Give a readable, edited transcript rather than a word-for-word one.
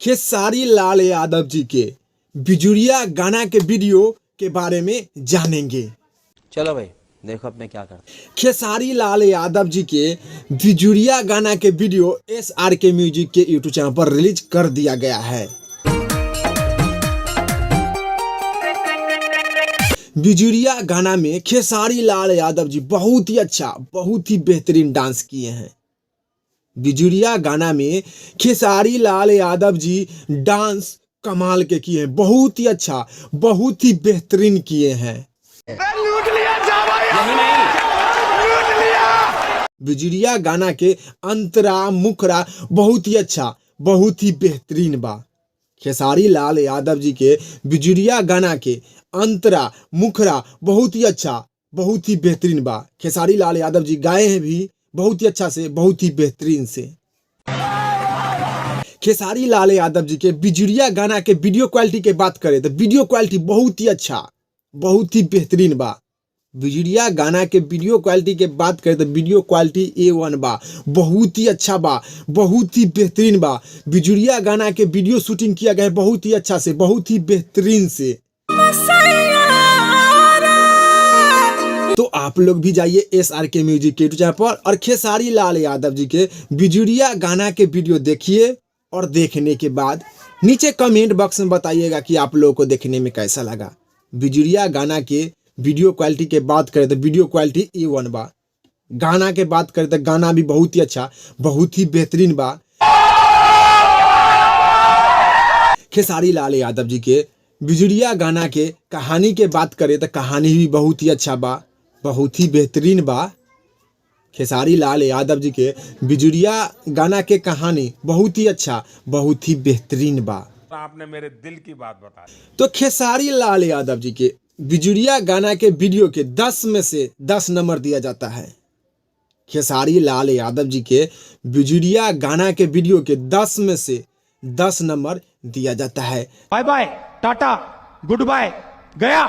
खेसारी लाल यादव जी के बिजुरिया गाना के वीडियो के बारे में जानेंगे। चलो भाई देखो अब मैं क्या करता। खेसारी लाल यादव जी के बिजुरिया गाना के वीडियो SRK म्यूजिक के यूट्यूब चैनल पर रिलीज कर दिया गया है। बिजुरिया गाना में खेसारी लाल यादव जी बहुत ही अच्छा, बहुत ही बेहतरीन डांस किए हैं। बिजुरिया गाना में खेसारी लाल यादव जी डांस कमाल के किए हैं, बहुत ही अच्छा, बहुत ही बेहतरीन किए हैं। बिजुरिया गाना के अंतरा मुखरा बहुत ही अच्छा, बहुत ही बेहतरीन बा। खेसारी लाल यादव जी के बिजुरिया गाना के अंतरा मुखरा बहुत ही अच्छा, बहुत ही बेहतरीन बा। खेसारी लाल यादव जी गाए हैं भी बहुत ही अच्छा से, बहुत ही बेहतरीन से। खेसारी लाल यादव जी के बिजुरिया गाना के वीडियो क्वालिटी के बात करें तो वीडियो क्वालिटी बहुत ही अच्छा, बहुत ही बेहतरीन बा। बिजुरिया गाना के वीडियो क्वालिटी के बात करें तो वीडियो क्वालिटी A1 बा, बहुत ही अच्छा बा, बहुत ही बेहतरीन बा। बिजुरिया गाना के वीडियो शूटिंग किया गया है बहुत ही अच्छा से, बहुत ही बेहतरीन से। तो आप लोग भी जाइए SRK म्यूजिक के यूट्यूब चैनल पर और खेसारी लाल यादव जी के बिजुरिया गाना के वीडियो देखिए और देखने के बाद नीचे कमेंट बॉक्स में बताइएगा कि आप लोगों को देखने में कैसा लगा। बिजुरिया गाना के वीडियो क्वालिटी के बात करें तो वीडियो क्वालिटी A1 बा। गाना के बात करें तो गाना भी बहुत ही अच्छा, बहुत ही बेहतरीन बा। खेसारी लाल यादव जी के बिजुरिया गाना के कहानी के बात करें तो कहानी भी बहुत ही अच्छा बा, बहुत ही बेहतरीन बा। खेसारी लाल यादव जी के बिजुरिया गाना के कहानी बहुत ही अच्छा, बहुत ही बेहतरीन बा। आपने मेरे दिल की बात बताई। तो खेसारी लाल यादव जी के बिजुरिया गाना के वीडियो के 10 में से 10 नंबर दिया जाता है। खेसारी लाल यादव जी के बिजुरिया गाना के वीडियो के 10 में से 10 नंबर दिया जाता है। Bye bye, tata, goodbye, गया।